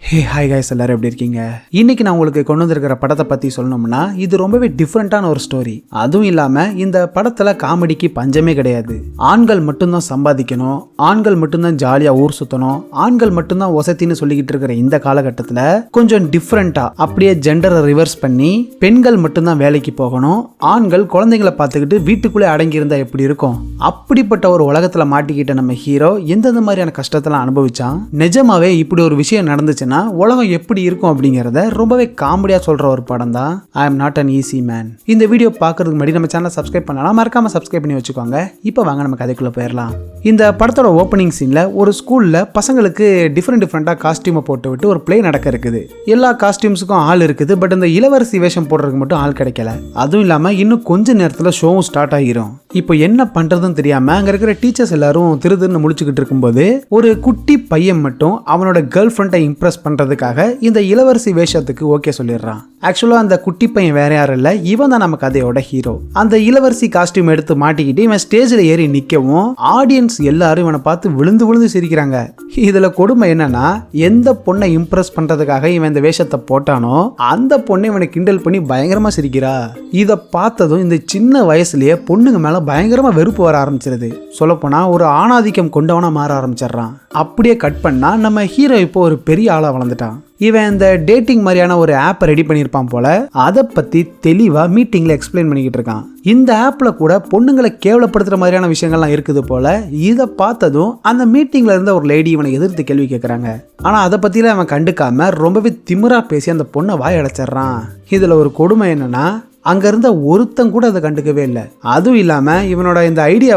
Hey hi guys, எல்லாரும் எப்படி இருக்கீங்க? இன்னைக்கு நான் உங்களுக்கு கொண்டு வந்திருக்கிற படத்தை பற்றி சொல்லணும்னா இது ரொம்பவே டிஃப்ரெண்ட்டான ஒரு ஸ்டோரி. அதுவும் இல்லாமல் இந்த படத்தில் காமெடிக்கு பஞ்சமே கிடையாது. ஆண்கள் மட்டும்தான் சம்பாதிக்கணும், ஆண்கள் மட்டும்தான் ஜாலியாக ஊர் சுற்றணும், ஆண்கள் மட்டும்தான் வசத்தின்னு சொல்லிக்கிட்டு இருக்கிற இந்த காலகட்டத்தில் கொஞ்சம் டிஃப்ரெண்ட்டாக அப்படியே ஜெண்டரை ரிவர்ஸ் பண்ணி பெண்கள் மட்டும்தான் வேலைக்கு போகணும், ஆண்கள் குழந்தைங்களை பார்த்துக்கிட்டு வீட்டுக்குள்ளே அடங்கியிருந்தா எப்படி இருக்கும், அப்படிப்பட்ட ஒரு உலகத்தில் மாட்டிக்கிட்ட நம்ம ஹீரோ எந்தெந்த மாதிரியான கஷ்டத்தெல்லாம் அனுபவிச்சான், நிஜமாவே இப்படி ஒரு விஷயம் நடந்துச்சுன்னா உலகம் எப்படி இருக்கும் அப்படிங்கறத ரொம்பவே காமெடியா சொல்ற ஒரு படம் தான் I am not an easy man. இந்த வீடியோ பார்க்கறதுக்கு முன்னாடி நம்ம சேனலை சப்ஸ்கிரைப் பண்ணலாம், மறக்காம சப்ஸ்கிரைப் பண்ணி வச்சுக்கோங்க. இப்போ வாங்க நம்ம கதைக்குள்ள போயிடலாம். இந்த படத்தோட ஓப்பனிங் சீன்ல ஒரு ஸ்கூல்ல பசங்களுக்கு டிஃப்ரெண்டா காஸ்டியூமை போட்டு விட்டு ஒரு பிளே நடக்க இருக்குது. எல்லா காஸ்டியூம்ஸுக்கும் ஆள் இருக்குது, பட் இந்த இளவரசி வேஷம் போடுறதுக்கு மட்டும் ஆள் கிடைக்கல. அதுவும் இல்லாம இன்னும் கொஞ்ச நேரத்துல ஷோவும் ஸ்டார்ட் ஆகிரும். இப்போ என்ன பண்றதுன்னு தெரியாம அங்க இருக்கிற டீச்சர்ஸ் எல்லாரும் திருன்னு முழிச்சுக்கிட்டு இருக்கும்போது ஒரு குட்டி பையன் மட்டும் அவனோட கேர்ள் ஃப்ரெண்டை இம்ப்ரெஸ் பண்றதுக்காக இந்த இளவரசி வேஷத்துக்கு ஓகே சொல்லிடுறான். ஆக்சுவலா அந்த குட்டி பையன் வேற யாரும் இல்ல, இவன் தான் நம்ம கதையோட ஹீரோ. அந்த இளவரசி காஸ்டியூம் எடுத்து மாட்டிக்கிட்டு இவன் ஸ்டேஜ்ல ஏறி நிக்கவும் ஆடியன்ஸ் எல்லாரும் இவனை பார்த்து விழுந்து விழுந்து சிரிக்கிறாங்க. இதுல கொடுமை என்னன்னா, எந்த பொண்ணை இம்ப்ரெஸ் பண்றதுக்காக இவன் இந்த வேஷத்தை போட்டானோ அந்த பொண்ணை இவனை கிண்டல் பண்ணி பயங்கரமா சிரிக்கிறா. இதை பார்த்ததும் இந்த சின்ன வயசுலயே பொண்ணுங்க மேல பயங்கரமா வெறுப்பு வர ஆரம்பிச்சிருது. சொல்லப்போனா ஒரு ஆணாதிக்கம் கொண்டவனா மாற ஆரம்பிச்சிடறான். அப்படியே கட் பண்ணா நம்ம ஹீரோ இப்போ ஒரு பெரிய ஆளா வளர்ந்துட்டான். இவன் இந்த டேட்டிங் மாதிரியான ஒரு ஆப்பை ரெடி பண்ணியிருப்பான் போல, அதை பத்தி தெளிவா மீட்டிங்ல எக்ஸ்பிளைன் பண்ணிக்கிட்டு இருக்கான். இந்த ஆப்ல கூட பொண்ணுங்களை கேவலப்படுத்துற மாதிரியான விஷயங்கள்லாம் இருக்குது போல. இதை பார்த்ததும் அந்த மீட்டிங்ல இருந்த ஒரு லேடி இவனை எதிர்த்து கேள்வி கேட்கறாங்க. ஆனா அதை பத்திலாம் அவன் கண்டுக்காம ரொம்பவே திமிரா பேசி அந்த பொண்ணை வாய் அடைச்சிடறான். இதுல ஒரு கொடுமை என்னன்னா, அங்க இருந்த ஒருத்தன் கூட அதை கண்டுக்கவே இல்லை. அதுவும் இல்லாம இவனோட இந்த ஐடியா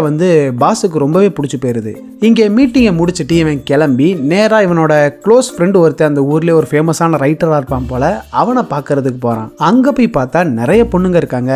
பாஸுக்கு ரொம்பவே பிடிச்சி போயிருது. இங்கே மீட்டிங்கை முடிச்சுட்டு இவன் கிளம்பி நேரா இவனோட க்ளோஸ் ஃப்ரெண்டு ஒருத்தர் அந்த ஊர்லயே ஒரு ஃபேமஸான ரைட்டரா இருப்பான் போல, அவனை பார்க்கறதுக்கு போறான். அங்க போய் பார்த்தா நிறைய பொண்ணுங்க இருக்காங்க.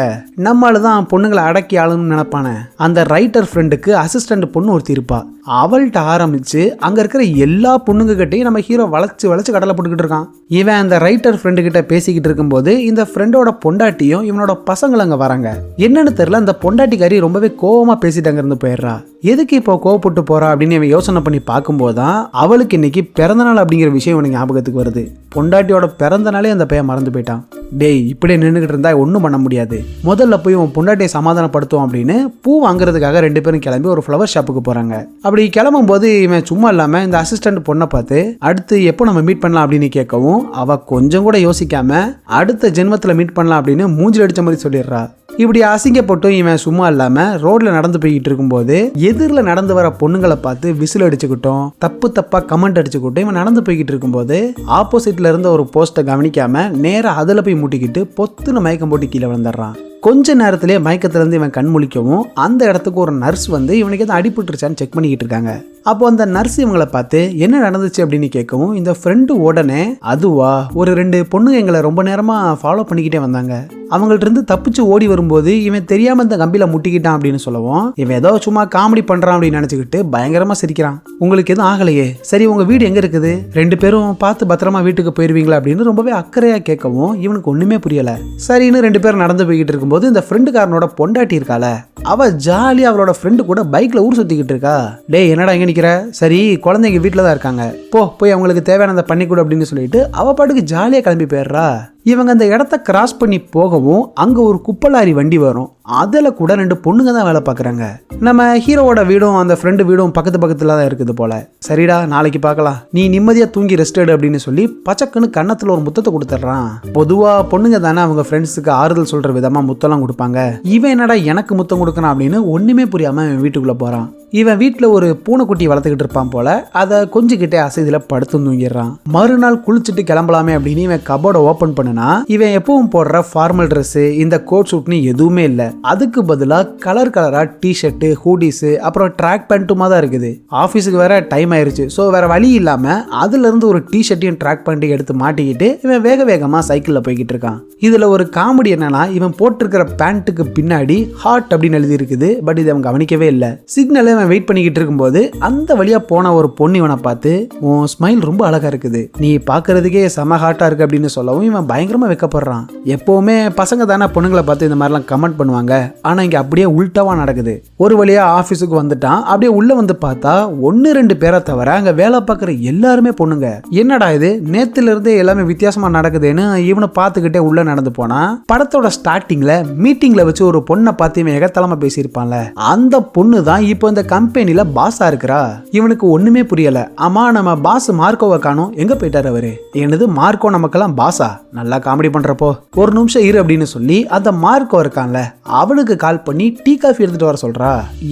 நம்மளாலதான் பொண்ணுங்களை அடக்கி ஆளணும்னு நினைப்பானே. அந்த ரைட்டர் ஃப்ரெண்டுக்கு அசிஸ்டன்ட் பொண்ணு ஒருத்தி இருப்பா. அவள்கிட்ட ஆரம்பிச்சு அங்க இருக்கிற எல்லா பொண்ணுங்க கிட்டையும் நம்ம ஹீரோ வளைச்சு கடலை போட்டுக்கிட்டு இருக்கான். இவன் அந்த ரைட்டர் ஃப்ரெண்டு கிட்ட பேசிக்கிட்டு இருக்கும்போது இந்த ஃப்ரெண்டோட பொண்டாட்டியும் இவனோட பசங்க அங்க வராங்க. என்னன்னு தெரியல, அந்த பொண்டாட்டிக்காரி ரொம்பவே கோவமா பேசிட்டு அங்க இருந்து போயிடுறா. எதுக்கு இப்போ கோவப்பட்டு போறா அப்படின்னு இவன் யோசனை பண்ணி பார்க்கும்போதுதான் அவளுக்கு இன்னைக்கு பிறந்த நாள் அப்படிங்கிற விஷயம் இவனுக்கு ஞாபகத்துக்கு வருது. பொண்டாட்டியோட பிறந்த நாளே அந்த பையன் மறந்து போயிட்டான். டேய், இப்படியே நின்றுகிட்டு இருந்தா ஒன்றும் பண்ண முடியாது, முதல்ல போய் உன் பொண்டாட்டியை சமாதானப்படுத்துவோம் அப்படின்னு பூ வாங்குறதுக்காக ரெண்டு பேரும் கிளம்பி ஒரு ஃப்ளவர் ஷாப்புக்கு போறாங்க. அப்படி கிளம்பும் போது இவன் சும்மா இல்லாம இந்த அசிஸ்டன்ட் பொண்ணை பார்த்து அடுத்து எப்போ நம்ம மீட் பண்ணலாம் அப்படின்னு கேட்கவும் அவ கொஞ்சம் கூட யோசிக்காம அடுத்த ஜென்மத்துல மீட் பண்ணலாம் அப்படின்னு மூஞ்சில் அடிச்ச மாதிரி சொல்லிடுறா. இப்படி அசிங்கப்பட்டும் இவன் சும்மா இல்லாம ரோட்ல நடந்து போய்கிட்டு இருக்கும்போது எதிரில் நடந்து வர பொண்ணுங்களை பார்த்து விசில் அடிச்சுக்கிட்டோம், தப்பா கமெண்ட் அடிச்சுக்கிட்டும் இவன் நடந்து போய்கிட்டு இருக்கும்போது ஆப்போசிட்ல இருந்த ஒரு போஸ்ட்டை கவனிக்காம நேரா அதுல போய் முட்டிக்கிட்டு பொத்துன்னு மயக்கம் போட்டு கீழே விழுந்துடுறான். கொஞ்ச நேரத்திலே மயக்கத்திலிருந்து இவன் கண் முழிக்கவும் அந்த இடத்துக்கு ஒரு நர்ஸ் இவனுக்கு எதாவது அடிபட்டுருச்சான்னு செக் பண்ணிக்கிட்டு இருக்காங்க. அப்போ அந்த நர்ஸ் இவங்களை பார்த்து என்ன நடந்துச்சு அப்படின்னு கேட்கவும் இந்த ஃப்ரெண்டு உடனே அதுவா, ஒரு 2 பொண்ணுங்க எங்களை ரொம்ப நேரமா ஃபாலோ பண்ணிக்கிட்டே வந்தாங்க, அவங்கள்ட்ட இருந்து தப்பிச்சு ஓடி வரும்போது இவன் தெரியாம இந்த கம்பியில முட்டிக்கிட்டான் அப்படின்னு சொல்லவும் இவன் ஏதோ சும்மா காமெடி பண்றான் அப்படின்னு நினைச்சுக்கிட்டு பயங்கரமா சிரிக்கிறான். உங்களுக்கு எதுவும் ஆகலையே, சரி உங்க வீடு எங்க இருக்குது, 2 பேரும் பார்த்து பத்திரமா வீட்டுக்கு போயிருவீங்களா அப்படின்னு ரொம்பவே அக்கறையா கேட்கவும் இவனுக்கு ஒண்ணுமே புரியல. சரின்னு 2 பேரும் நடந்து போய்கிட்டு இருக்கும்போது இந்த ஃப்ரெண்டுக்காரனோட பொண்டாட்டி இருக்கால, அவ ஜாலியா அவளோட ஃப்ரெண்டு கூட பைக்ல ஊர் சுத்திக்கிட்டு இருக்கா. டேய், என்னடா இங்க நிக்கிற, சரி குழந்தைங்க வீட்டுல தான் இருக்காங்க, போய் அவங்களுக்கு தேவையானதை பண்ணி கொடு அப்படின்னு சொல்லிட்டு அவ பாட்டுக்கு ஜாலியா கிளம்பி போயிடுறா. இவங்க அந்த இடத்த கிராஸ் பண்ணி போகவும் அங்க ஒரு குப்பலாரி வண்டி வரும். அதுல கூட 2 பொண்ணுங்க தான் வேலை பார்க்குறாங்க. நம்ம ஹீரோவோட வீடும் அந்த ஃப்ரெண்டு வீடும் பக்கத்துல தான் இருக்குது போல. சரிடா, நாளைக்கு பார்க்கலாம், நீ நிம்மதியா தூங்கி ரெஸ்ட் எடு அப்படின்னு சொல்லி பச்சக்குன்னு கன்னத்துல ஒரு முத்தத்தை கொடுத்துட்றான். பொதுவா பொண்ணுங்க தானே அவங்க ஃப்ரெண்ட்ஸுக்கு ஆறுதல் சொல்ற விதமா முத்தம்லாம் கொடுப்பாங்க. இவன் என்னடா எனக்கு முத்தம் கொடுக்கணும் அப்படின்னு ஒண்ணுமே புரியாம இவன் வீட்டுக்குள்ள போறான். இவன் வீட்டுல ஒரு பூனைக்குட்டி வளர்த்துக்கிட்டு இருப்பான் போல, அதை கொஞ்சிக்கிட்டே அசைதுல படுத்து தூங்கிடுறான். மறுநாள் குளிச்சுட்டு கிளம்பலாமே அப்படின்னு இவன் கபோர்டை ஓபன் பண்ணனா இவன் எப்பவும் போடுற ஃபார்மல் ட்ரெஸ், இந்த கோட் சூட்னு எதுவுமே இல்ல. அதுக்கு பதிலா கலரா டிஷர்ட், ஹூடிஸ், அப்புறம் ட்ராக் பேண்ட்டுமா தான் இருக்குது. ஆபீஸுக்கு வேற டைம் ஆயிருச்சு. ஸோ வேற வழி இல்லாம அதுல இருந்து ஒரு டிஷர்ட்டையும் ட்ராக் பேண்ட்டையும் எடுத்து மாட்டிக்கிட்டு இவன் வேகமா சைக்கிள்ல போய்கிட்டு இருக்கான். இதுல ஒரு காமெடி என்னன்னா, இவன் போட்டிருக்கிற பேண்ட்டுக்கு பின்னாடி ஹார்ட் அப்படின்னு எழுதி இருக்குது. பட் இதை அவன் கவனிக்கவே இல்லை. சிக்னல் இவன் வெயிட் பண்ணிக்கிட்டு இருக்கும்போது அந்த வழியா போன ஒரு பொண்ணு இவனை பார்த்து, உன் ஸ்மைல் ரொம்ப அழகா இருக்குது, நீ பாக்குறதுக்கே செம ஹார்ட்டா இருக்கு அப்படின்னு சொல்லவும் இவன் பயங்கரமா வெக்கப்படுறான். எப்பவுமே பசங்க தானே பொண்ணுங்களை பார்த்து இந்த மாதிரிலாம் கமெண்ட் பண்ணுவாங்க, ஆனா இங்க அப்படியே உல்டாவா நடக்குது. ஒரு வழியா ஆபீஸுக்கு வந்துட்டான். அப்படியே உள்ள வந்து பார்த்தா 1-2 பேரை தவிர அங்க வேலை பார்க்குற எல்லாருமே பொண்ணுங்க. என்னடா இது, நேத்துல இருந்தே எல்லாமே வித்தியாசமா நடக்குதுன்னு இவனை பார்த்துக்கிட்டே உள்ள நடந்து போனா, படத்தோட ஸ்டார்டிங்ல மீட்டிங்ல வச்சு ஒரு பொண்ணை பார்த்து இவன் எகத்தலமா பேசியிருப்பான்ல, அந்த பொண்ணு தான் இப்போ இந்த கம்பெனில பாஸா இருக்கிறா. இவனுக்கு ஒண்ணுமே புரியல. ஆமா, நம்ம பாஸ் மார்க்கோவை காணோம், எங்க போயிட்டாரு அவரு? என்னது மார்க்கோ நமக்கெல்லாம் பாஸா? நல்லா காமெடி பண்றப்போ ஒரு நிமிஷம் இரு அப்படின்னு சொல்லி அந்த மார்க்கோ இருக்கான்ல அவனுக்கு கால் பண்ணி டீ காஃபி எடுத்துட்டு வர சொல்றா.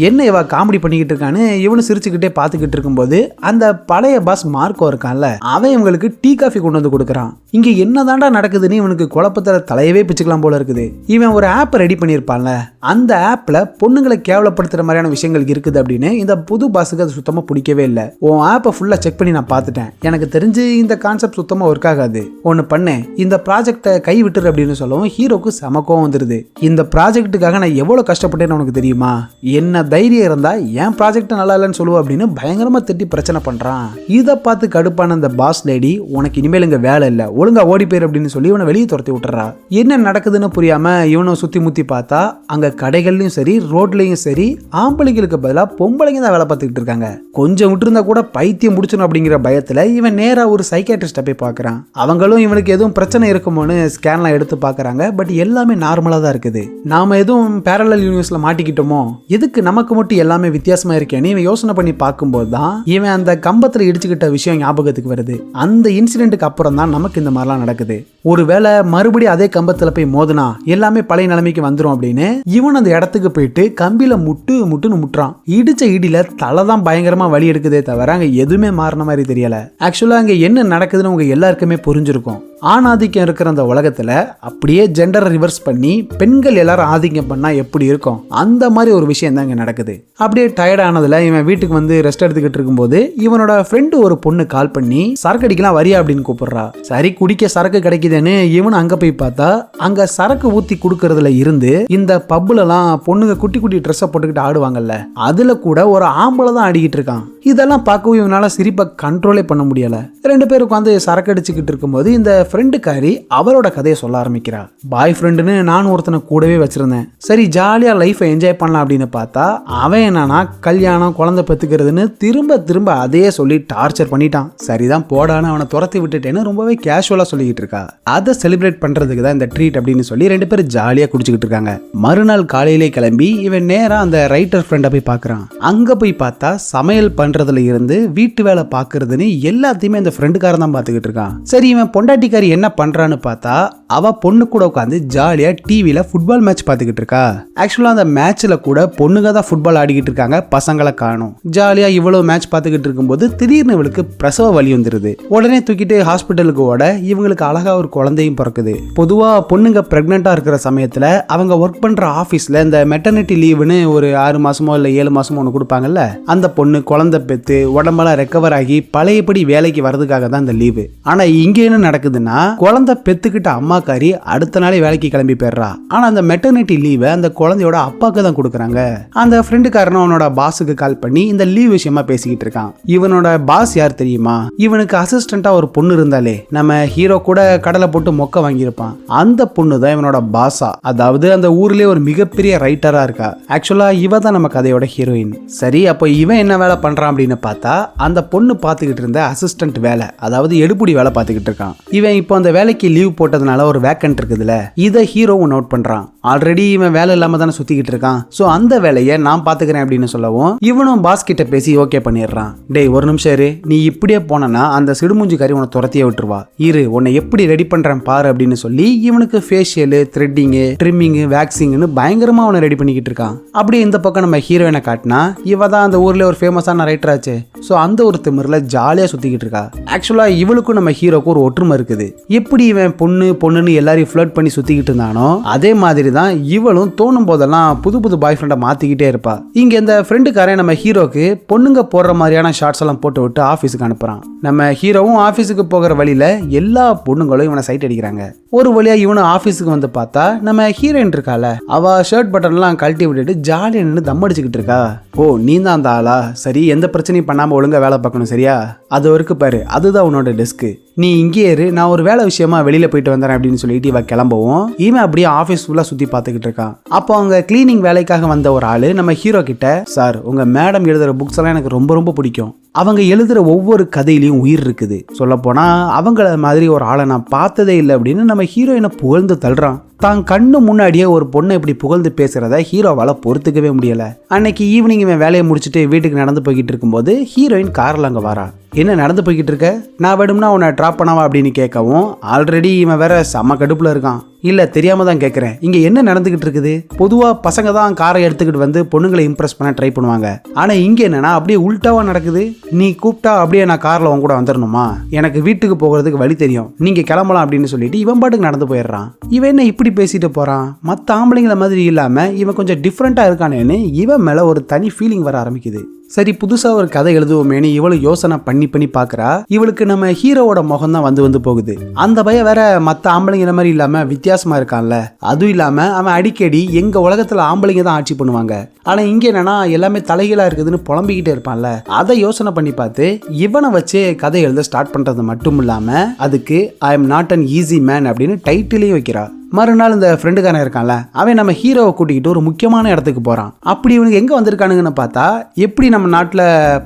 என்ன இவ காமெடி பண்ணிக்கிட்டு இருக்கான்னு இவனு சிரிச்சுக்கிட்டே பார்த்துக்கிட்டு இருக்கும்போது அந்த பழைய பாஸ் மார்க்கோ இருக்கான்ல அவன் இவங்களுக்கு டீ காஃபி கொண்டு வந்து கொடுக்குறான். இங்க என்னதாண்டா நடக்குதுன்னு இவனுக்கு குழப்பத்துல தலையவே பிச்சுக்கலாம் போல இருக்குது. இவன் ஒரு ஆப் ரெடி பண்ணியிருப்பான்ல, அந்த ஆப்ல பொண்ணுங்களை கேவலப்படுத்துற மாதிரியான விஷயங்கள் இருக்குது அப்படின்னு இந்த புது பாஸுக்கு அது சுத்தமா பிடிக்கவே இல்லை. உன் ஆப்பை ஃபுல்லா செக் பண்ணி நான் பார்த்துட்டேன், எனக்கு தெரிஞ்சு இந்த கான்செப்ட் சுத்தமா ஒர்க் ஆகாது, ஒன்னு பண்ணேன், இந்த ப்ராஜெக்டை கை விட்டுரு அப்படின்னு சொல்லவும் ஹீரோக்கு சமக்கம் வந்துருது. இந்த ப்ராஜெக்டுக்காக நான் எவ்வளவு கஷ்டப்பட்டேன்னு உனக்கு தெரியுமா? என்ன தைரியம் இருந்தா என் ப்ராஜெக்ட் நல்லா இல்லைன்னு சொல்லுவோம் அப்படின்னு பயங்கரமா திட்டி பிரச்சனை பண்றான். இதை பார்த்து கடுப்பான அந்த பாஸ் லேடி, உனக்கு இனிமேல் இங்க வேலை இல்லை, ஒழுங்கா ஓடி போயிரு அப்படின்னு சொல்லி இவனை வெளியே துரத்தி விட்டுறா. என்ன நடக்குதுன்னு புரியாம இவனை சுத்தி முத்தி பார்த்தா அங்க கடைகள்லயும் சரி ரோட்லயும் சரி ஆம்பளைங்களுக்கு பதிலா பொம்பளைங்க தான் வேலை பார்த்துக்கிட்டு இருக்காங்க. கொஞ்சம் விட்டுருந்தா கூட பைத்தியம் முடிச்சணும் அப்படிங்கிற பயத்துல இவன் நேரா ஒரு சைக்காட்ரிஸ்ட போய் பார்க்கறான். அவங்களும் இவனுக்கு எதுவும் பிரச்சனை இருக்குமோன்னு ஸ்கேன்லாம் எடுத்து பார்க்கறாங்க. பட் எல்லாமே நார்மலா தான் இருக்குது. நாம எதுவும் பேரலல் யூனிவர்ஸ்ல மாட்டிக்கிட்டோமோ, எதுக்கு நமக்கு மட்டும் எல்லாமே வித்தியாசமா இருக்கேன்னு இவன் யோசனை பண்ணி பார்க்கும்போது தான் இவன் அந்த கம்பத்துல இடிச்சுக்கிட்ட விஷயம் ஞாபகத்துக்கு வருது. அந்த இன்சிடென்ட்டுக்கு அப்புறம் தான் நமக்கு இந்த மாதிரிலாம் நடக்குது. ஒருவேளை மறுபடியும் அதே கம்பத்துல போய் மோதுனா எல்லாமே பழைய நிலைமைக்கு வந்துரும் அப்படின்னு இவன் அந்த இடத்துக்கு போயிட்டு கம்பியில முட்டுன்னு முட்டுறான். இடிச்ச இடியில தலை தான் பயங்கரமா வலி எடுக்குதே தவிர அங்க எதுவுமே மாறின மாதிரி தெரியல. ஆக்சுவலா அங்க என்ன நடக்குதுன்னு உங்க எல்லாருக்குமே புரிஞ்சிருக்கும். ஆணாதிக்கம் இருக்கிற அந்த உலகத்துல அப்படியே ஜெண்டர் ரிவர்ஸ் பண்ணி பெண்கள் எல்லாரும் ஆதிக்கம் பண்ணா எப்படி இருக்கும், அந்த மாதிரி ஒரு விஷயம் தான் இங்க நடக்குது. அப்படியே டயர்ட் ஆனதுல இவன் வீட்டுக்கு வந்து ரெஸ்ட் எடுத்துக்கிட்டு இருக்கும்போது இவனோட ஃப்ரெண்டு ஒரு பொண்ணு கால் பண்ணி சரக்கு அடிக்கலாம் வரியா அப்படின்னு கூப்பிடுறா. சரி குடிக்க சரக்கு கிடைக்குதுன்னு இவன் அங்க போய் பார்த்தா அங்க சரக்கு ஊத்தி குடுக்கறதுல இருந்து இந்த பப்புல எல்லாம் பொண்ணுங்க குட்டி குட்டி ட்ரெஸ்ஸை போட்டுக்கிட்டு ஆடுவாங்கல்ல, அதுல கூட ஒரு ஆம்பளை தான் ஆடிக்கிட்டு இருக்கான். இதெல்லாம் பார்க்கவும் இவனால சிரிப்பை கண்ட்ரோலே பண்ண முடியல. 2 பேரும் உட்காந்து சரக்கு அடிச்சுக்கிட்டு இருக்கும்போது இந்த ஃப்ரெண்டுக்காரி அவளோட கதையை சொல்ல ஆரம்பிக்கிறா. பாய் ஃப்ரெண்டுன்னு நானும் ஒருத்தனை கூடவே வச்சிருந்தேன், சரி ஜாலியா லைஃபை என்ஜாய் பண்ணலாம் அப்படின்னு பார்த்தா அவன் என்னன்னா கல்யாணம் குழந்தை பெத்துக்கிறதுன்னு திரும்ப அதே சொல்லி டார்ச்சர் பண்ணிட்டான். சரிதான் போடான்னு அவனை துரத்தி விட்டுட்டேன்னு ரொம்பவே கேஷுவலா சொல்லிக்கிட்டு இருக்கா. அதை செலிப்ரேட் பண்றதுக்கு தான் இந்த ட்ரீட் அப்படின்னு சொல்லி 2 பேரும் ஜாலியா குடிச்சுக்கிட்டு இருக்காங்க. மறுநாள் காலையிலே கிளம்பி இவன் நேரா அந்த ரைட்டர் ஃப்ரெண்டை போய் பார்க்கறான். அங்க போய் பார்த்தா சமையல் பண்றதுல இருந்து வீட்டு வேலை பார்க்கறதுன்னு எல்லாத்தையுமே இந்த ஃப்ரெண்டுக்காரன் தான் பார்த்துக்கிட்டு இருக்கான். சரி இவன் பொண்டாட்டிக்காரி என்ன பண்றான்னு பார்த்தா அவ பொண்ணு கூட உட்காந்து ஜாலியா டிவில ஃபுட்பால் மேட்ச் பார்த்துக்கிட்டு இருக்கா. ஆக்சுவலா அந்த மேட்ச்ல கூட பொண்ணுங்க தான் ஃபுட்பால் ஆடிக்கிட்டு இருக்காங்க, பசங்களை காணும். ஜாலியா இவ்வளவு மேட்ச் பார்த்துக்கிட்டு இருக்கும்போது திடீர்னு இவளுக்கு பிரசவ வலி வந்துருது. உடனே தூக்கிட்டு ஹாஸ்பிட்டலுக்கு ஓட இவங்களுக்கு அழகா ஒரு குழந்தையும் பிறக்குது. பொதுவா பொண்ணுங்க பிரெக்னெண்டா இருக்கிற சமயத்துல அவங்க ஒர்க் பண்ற ஆபீஸ்ல இந்த மெட்டர்னிட்டி லீவுன்னு ஒரு 6 மாசமோ இல்ல 7 மாசமோ ஒன்று கொடுப்பாங்கல்ல, அந்த பொண்ணு குழந்தை பெத்து உடம்பெல்லாம் ரெக்கவர் ஆகி பழையபடி வேலைக்கு வர்றதுக்காக தான் இந்த லீவு. ஆனா இங்க என்ன நடக்குதுன்னா குழந்தை பெத்துக்கிட்ட அம்மாக்காரி அடுத்த நாளே வேலைக்கு கிளம்பி போயிடுறா. ஆனா அந்த மெட்டர்னிட்டி லீவை அந்த குழந்தையோட அப்பாக்கு தான் கொடுக்குறாங்க. அந்த ஃப்ரெண்டுக்காரன் அவனோட பாஸுக்கு கால் பண்ணி இந்த லீவ் விஷயமா பேசிக்கிட்டு இருக்கான். இவனோட பாஸ் யார் தெரியுமா? இவனுக்கு அசிஸ்டண்டா ஒரு பொண்ணு இருந்தாலே நம்ம ஹீரோ கூட கடலை போட்டு மொக்க வாங்கியிருப்பான், அந்த பொண்ணு தான் இவனோட பாஸா. அதாவது அந்த ஊர்லயே ஒரு மிகப்பெரிய ரைட்டரா இருக்கா. ஆக்சுவலா இவ தான் நம்ம கதையோட ஹீரோயின். சரி அப்போ இவன் என்ன வேலை பண்றான் அப்படின்னு பார்த்தா அந்த பொண்ணு பார்த்துக்கிட்டு இருந்த அசிஸ்டன்ட் வேலை, அதாவது எடுபுடி வேலை பார்த்துக்கிட்டு இருக்கான். இவன் இப்போ அந்த வேலைக்கு லீவ் போட்டதுனால ஒரு வேக்கன்ட் இருக்குதுல, இதை ஹீரோவும் நோட் பண்றான். ஆல்ரெடி இவன் வேலை இல்லாம தானே சுத்திக்கிட்டு இருக்கான், சோ அந்த வேலையை நான் பாத்துக்கிறேன் அப்படின்னு சொல்லவும் இவனும் பாஸ் கிட்ட பேசி ஓகே பண்ணிடுறான். டேய் ஒரு நிமிஷம் இரு, நீ இப்படியே போனா அந்த சிடுமூஞ்சிக்காரி உன்னை துரத்தியே விட்டுருவா, இரு உன்னை எப்படி ரெடி பண்றேன் பாரு அப்படின்னு சொல்லி இவனுக்கு ஃபேஷியல், த்ரெட்டிங், ட்ரிம்மிங், வேக்சிங்னு பயங்கரமா அவனை ரெடி பண்ணிக்கிட்டு இருக்கான். அப்படியே இந்த பக்கம் நம்ம ஹீரோயினை காட்டினா இவ தான் அந்த ஊர்ல ஒரு ஃபேமஸான ரைட்டர் ஆச்சு. சோ அந்த ஒரு திமிரில் ஜாலியா சுத்திக்கிட்டு இருக்கா. ஆக்சுவலா இவளுக்கும் நம்ம ஹீரோக்கும் ஒரு ஒற்றுமை இருக்குது. எப்படி இவன் பொண்ணுன்னு எல்லாரையும் ஃப்ளர்ட் பண்ணி சுத்திக்கிட்டு இருந்தானோ அதே மாதிரி தான் இவளும் தோணும் போதெல்லாம் புது பாய் ஃப்ரெண்டை மாத்திக்கிட்டே இருப்பா. இங்க இந்த ஃப்ரெண்டுக்காரன் நம்ம ஹீரோக்கு பொண்ணுங்க போடுற மாதிரியான ஷார்ட்ஸ் எல்லாம் போட்டு விட்டு ஆபீஸுக்கு அனுப்புறான். நம்ம ஹீரோவும் ஆபீஸுக்கு போகிற வழியில எல்லா பொண்ணுங்களும் இவனை சைட் அடிக்கிறாங்க. ஒரு வழியா இவனும் ஆபீஸுக்கு வந்து பார்த்தா நம்ம ஹீரோயின் இருக்கால, அவ ஷர்ட் பட்டன் எல்லாம் கழட்டி விட்டுட்டு ஜாலியா நின்று தம் அடிச்சுக்கிட்டு இருக்கா. ஓ நீ தான் அந்த ஆளா, சரி எந்த பிரச்சனையும் பண்ணாம ஒழுங்கா வேலை பார்க்கணும் சரியா, அது வரைக்கும் பாரு, அதுதான் உன்னோட டெஸ்க், நீ இங்கே இரு, நான் ஒரு வேலை விஷயமா வெளியில போயிட்டு வந்தேன் அப்படின்னு சொல்லிட்டு இவ கிளம்பவும் இவன் அப்படியே ஆபீஸ் ஃபுல்லா சுத்தி பார்த்துக்கிட்டு இருக்கான். அப்போ அவங்க கிளீனிங் வேலைக்காக வந்த ஒரு ஆளு நம்ம ஹீரோ கிட்ட, சார் உங்க மேடம் எழுதுற புக்ஸ் எல்லாம் எனக்கு ரொம்ப ரொம்ப பிடிக்கும், அவங்க எழுதுற ஒவ்வொரு கதையிலையும் உயிர் இருக்குது, சொல்ல போனா அவங்கள மாதிரி ஒரு ஆளை நான் பார்த்ததே இல்லை அப்படின்னு நம்ம ஹீரோயினை புகழ்ந்து தள்ளுறான். தான் கண்ணு முன்னாடியே ஒரு பொண்ணை இப்படி புகழ்ந்து பேசுறத ஹீரோவால பொறுத்துக்கவே முடியல. அன்னைக்கு ஈவினிங் இவன் வேலையை முடிச்சுட்டு வீட்டுக்கு நடந்து போய்கிட்டு இருக்கும்போது ஹீரோயின் கார்ல அங்க வரா. என்ன நடந்து போய்கிட்டு இருக்க, நான் வேணும்னா உன்னை ட்ராப் பண்ணவா அப்படின்னு கேட்கவும் ஆல்ரெடி இவன் வேற செம்ம கடுப்புல இருக்கான். இல்ல தெரியாம தான் கேட்கறேன், இங்க என்ன நடந்துகிட்டு இருக்குது? பொதுவா பசங்க தான் காரை எடுத்துக்கிட்டு வந்து பொண்ணுங்களை இம்ப்ரெஸ் பண்ண ட்ரை பண்ணுவாங்க, ஆனா இங்க என்னன்னா அப்படியே உல்டாவா நடக்குது. நீ கூப்பிட்டா அப்படியே நான் கார்ல உன் கூட வந்துடணுமா? எனக்கு வீட்டுக்கு போகிறதுக்கு வழி தெரியும், நீங்க கிளம்பலாம் அப்படின்னு சொல்லிட்டு இவன் பாட்டுக்கு நடந்து போயிடுறான். இவன் என்ன இப்படி பேசிட்டு போறான்? மற்ற ஆம்பளைங்கள மாதிரி இல்லாம இவன் கொஞ்சம் டிஃப்ரெண்டா இருக்கானேன்னு இவன் மேல ஒரு தனி ஃபீலிங் வர ஆரம்பிக்குது. சரி புதுசா ஒரு கதை எழுதுவோமேனு இவளு யோசனை பண்ணி பாக்குறா. இவளுக்கு நம்ம ஹீரோவோட முகம் தான் வந்து போகுது. அந்த பையன் வேற மத்த ஆம்பளைங்கிற மாதிரி இல்லாம வித்தியாசமா இருக்கான்ல. அதுவும் இல்லாம அவன் அடிக்கடி எங்க உலகத்துல ஆம்பளைங்க தான் ஆட்சி பண்ணுவாங்க, ஆனா இங்க என்னன்னா எல்லாமே தலைகீழா இருக்குதுன்னு புலம்பிக்கிட்டே இருப்பான்ல. அதை யோசனை பண்ணி பார்த்து இவனை வச்சு கதை எழுத ஸ்டார்ட் பண்றது மட்டும் இல்லாம அதுக்கு I am not an easy man அப்படின்னு டைட்டிலையும் வைக்கிறா. மறுநாள் இந்த ஃப்ரெண்டுக்காரன் இருக்கான்ல, அவன் நம்ம ஹீரோவை கூட்டிக்கிட்டு ஒரு முக்கியமான இடத்துக்கு போறான். அப்படி இவனுக்கு எங்க வந்திருக்கானுங்கன்னு பார்த்தா, எப்படி நம்ம நாட்டில்